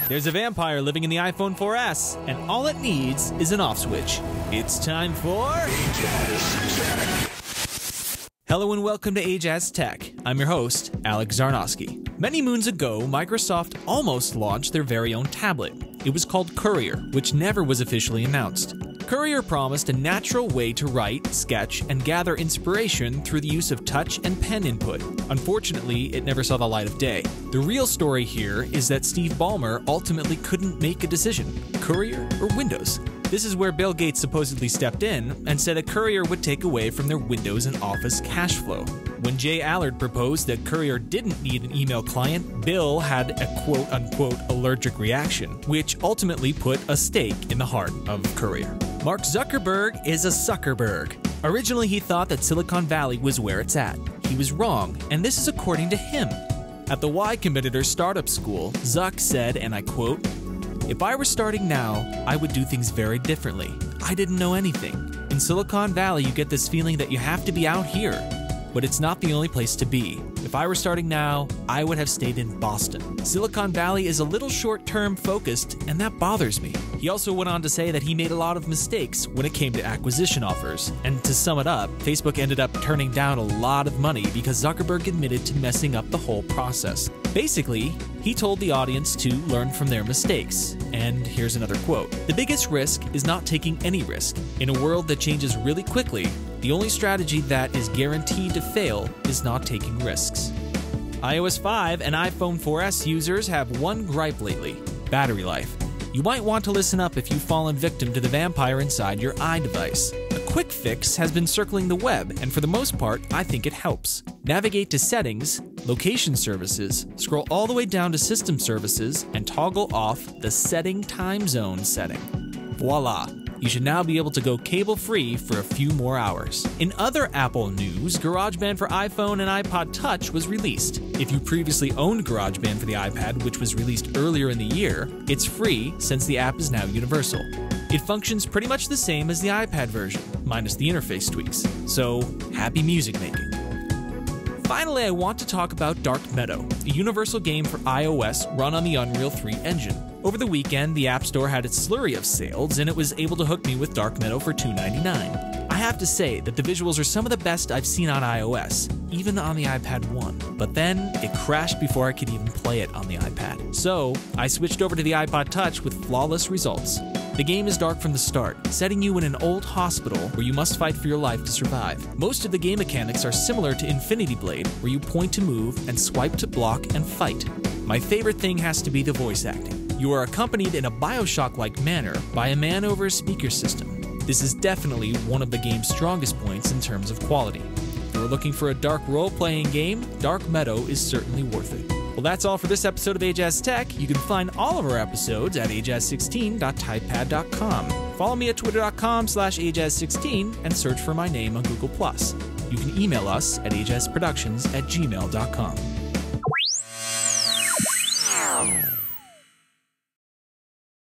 There's a vampire living in the iPhone 4S, and all it needs is an off switch. It's time for Hello and welcome to Ajazz Tech. I'm your host, Alex Zarnowski. Many moons ago, Microsoft almost launched their very own tablet. It was called Courier, which never was officially announced. Courier promised a natural way to write, sketch, and gather inspiration through the use of touch and pen input. Unfortunately, it never saw the light of day. The real story here is that Steve Ballmer ultimately couldn't make a decision: Courier or Windows? This is where Bill Gates supposedly stepped in and said a Courier would take away from their Windows and Office cash flow. When Jay Allard proposed that Courier didn't need an email client, Bill had a quote-unquote allergic reaction, which ultimately put a stake in the heart of Courier. Mark Zuckerberg is a Zuckerberg. Originally, he thought that Silicon Valley was where it's at. He was wrong, and this is according to him. At the Y Combinator startup school, Zuck said, and I quote, "If I were starting now, I would do things very differently. I didn't know anything. In Silicon Valley, you get this feeling that you have to be out here. But it's not the only place to be. If I were starting now, I would have stayed in Boston. Silicon Valley is a little short-term focused, and that bothers me." He also went on to say that he made a lot of mistakes when it came to acquisition offers. And to sum it up, Facebook ended up turning down a lot of money because Zuckerberg admitted to messing up the whole process. Basically, he told the audience to learn from their mistakes. And here's another quote: "The biggest risk is not taking any risk. In a world that changes really quickly, the only strategy that is guaranteed to fail is not taking risks." iOS 5 and iPhone 4S users have one gripe lately: battery life. You might want to listen up if you've fallen victim to the vampire inside your iDevice. A quick fix has been circling the web, and for the most part, I think it helps. Navigate to Settings, Location Services, scroll all the way down to System Services, and toggle off the Setting Time Zone setting. Voila! You should now be able to go cable-free for a few more hours. In other Apple news, GarageBand for iPhone and iPod Touch was released. If you previously owned GarageBand for the iPad, which was released earlier in the year, it's free since the app is now universal. It functions pretty much the same as the iPad version, minus the interface tweaks. So, happy music making. Finally, I want to talk about Dark Meadow, a universal game for iOS run on the Unreal 3 engine. Over the weekend, the App Store had its slurry of sales, and it was able to hook me with Dark Meadow for $2.99. I have to say that the visuals are some of the best I've seen on iOS, even on the iPad 1. But then, it crashed before I could even play it on the iPad. So, I switched over to the iPod Touch with flawless results. The game is dark from the start, setting you in an old hospital where you must fight for your life to survive. Most of the game mechanics are similar to Infinity Blade, where you point to move and swipe to block and fight. My favorite thing has to be the voice acting. You are accompanied in a Bioshock-like manner by a man over a speaker system. This is definitely one of the game's strongest points in terms of quality. If you're looking for a dark role-playing game, Dark Meadow is certainly worth it. Well, that's all for this episode of Ajazz Tech. You can find all of our episodes at ajazz16.typepad.com. Follow me at twitter.com/ajazz16 and search for my name on Google+. You can email us at ajazzproductions@gmail.com.